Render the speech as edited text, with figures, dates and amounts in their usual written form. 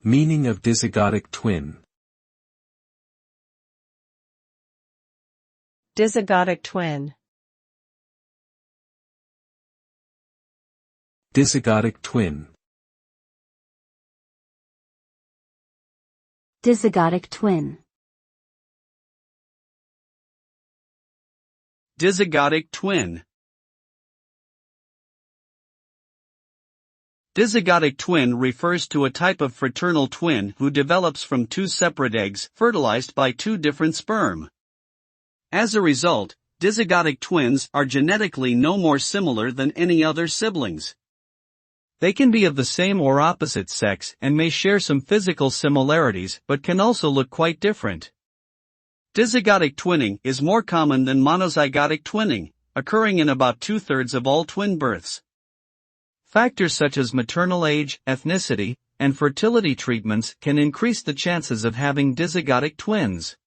Meaning of dizygotic twin. Dizygotic twin. Dizygotic twin. Dizygotic twin. Dizygotic twin. Dizygotic twin refers to a type of fraternal twin who develops from two separate eggs fertilized by two different sperm. As a result, dizygotic twins are genetically no more similar than any other siblings. They can be of the same or opposite sex and may share some physical similarities but can also look quite different. Dizygotic twinning is more common than monozygotic twinning, occurring in about 2/3 of all twin births. Factors such as maternal age, ethnicity, and fertility treatments can increase the chances of having dizygotic twins.